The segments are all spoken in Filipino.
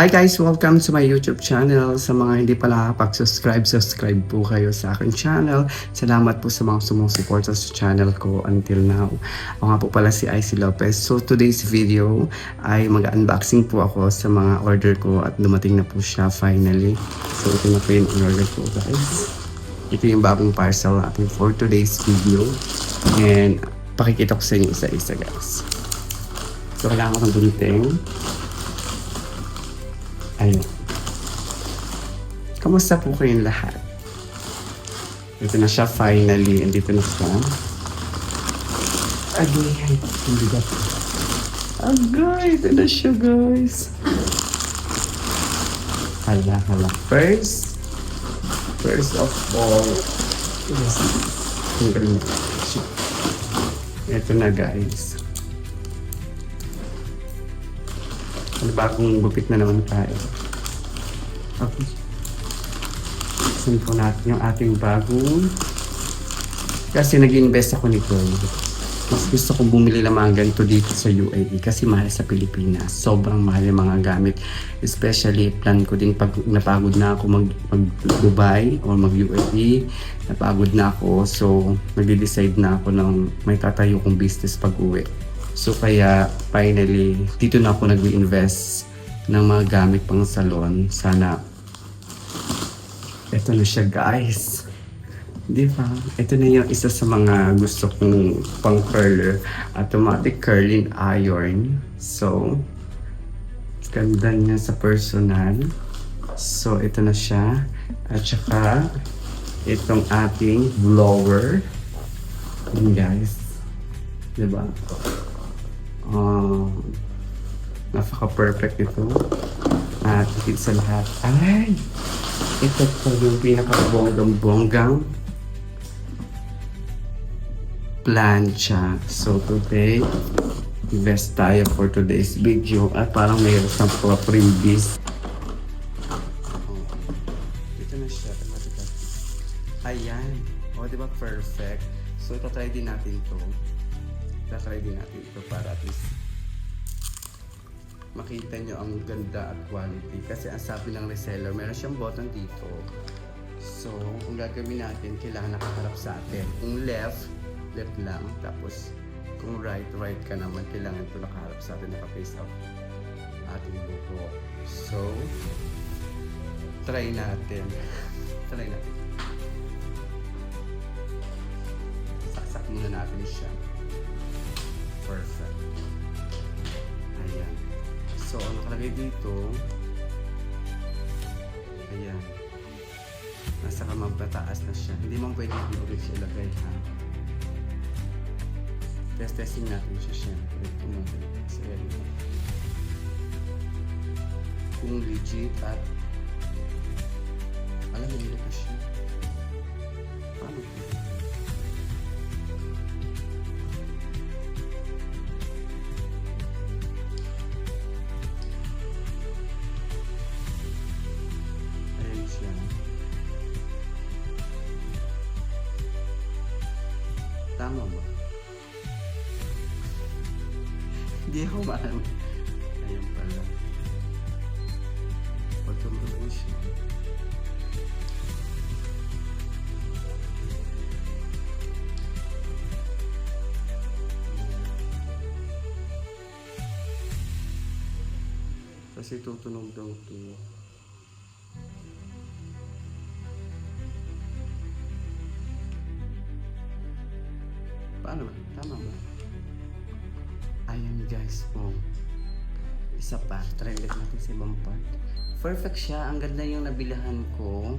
Hi guys! Welcome to my YouTube channel. Sa mga hindi pa nakapag-subscribe, subscribe po kayo sa aking channel. Salamat po sa mga sumusuporta sa channel ko until now. Ako nga po pala si Icy Lopez. So today's video ay mag-unboxing po ako sa mga order ko at dumating na po siya finally. So ito na po yung order ko guys. Ito yung bagong parcel natin for today's video. And pakikita ko sa inyo isa-isa guys. So kailangan ko ng gunting. Ayun. Kamusta po kayong lahat? Ito na siya finally. Andito na siya. Agay. Hindi ba? Agay. Ito na siya guys. Hala. First of all, yes. Ito na guys. Bagong gupit na naman tayo. Okay. Isin po natin yung ating bagong. Kasi nag-invest ako nito. Mas gusto kong bumili ng mga ganito dito sa UAE kasi mahal sa Pilipinas. Sobrang mahal yung mga gamit. Especially plan ko din pag napagod na ako mag-Dubai or mag-UAE. Napagod na ako. So nag-decide na ako ng may tatayo kong business pag-uwi. So kaya finally dito na ako nag-invest ng mga gamit pang salon. Sana ito na siya guys. Di ba? Ito na yung isa sa mga gusto kong pang curler. Automatic curling iron. So ganda niya sa personal. So ito na siya. At saka itong ating blower. Yan guys. Di ba? Napaka-perfect ito. At higit sa lahat, ay! Ito po yung pinaka-bonggang plancha. So today, invest tayo for today's video. At parang mayroon siyang mga freebies. Ito na siya. Ayan. O, diba perfect? So, itatry din natin ito. Para at least makita nyo ang ganda at quality. Kasi ang sabi ng reseller, meron siyang button dito. So, kung gagawin natin, kailangan nakaharap sa atin. Kung left lang. Tapos, kung right ka naman, kailangan ito nakaharap sa atin, naka-face up ating buko. So, try natin. Saksak muna natin siya. Perfect. Ayan. So, ang nakalagay dito, ayan. Nasa kamagpataas na siya. Hindi man pwede i-ulit siya ilagay, ha? Testing natin siya. Ito mo. So, ayan. Kung legit at alam mo nila siya. Paano po? Tama ba? Hindi ako maalam. Ayan pala. Pag tumulong siya. Kasi tutunog daw ito. Paano ba? Tama ba? Ayan guys po. Isa pa. Try ulit natin sa ibang part. Perfect siya. Ang ganda yung nabilahan ko.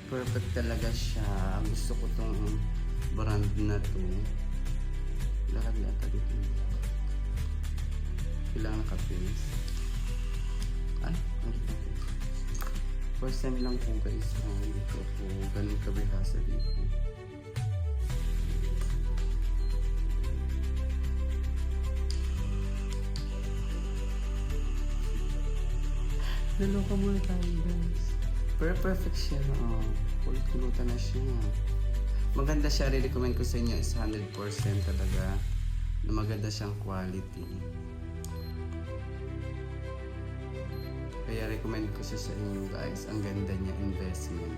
Perfect talaga siya. Gusto ko tong brand na to. Lahat yata dito. Kailangan ka-face. Ay, first time lang po guys. Dito po. Ganun kabihasa dito. Naloka muna tayo guys. Pero perfect siya. Kulot-kulutan na siya. Maganda siya. Re-recommend ko sa inyo is 100% talaga. Na maganda siyang quality. Kaya recommend ko siya sa inyo guys. Ang ganda niya investment.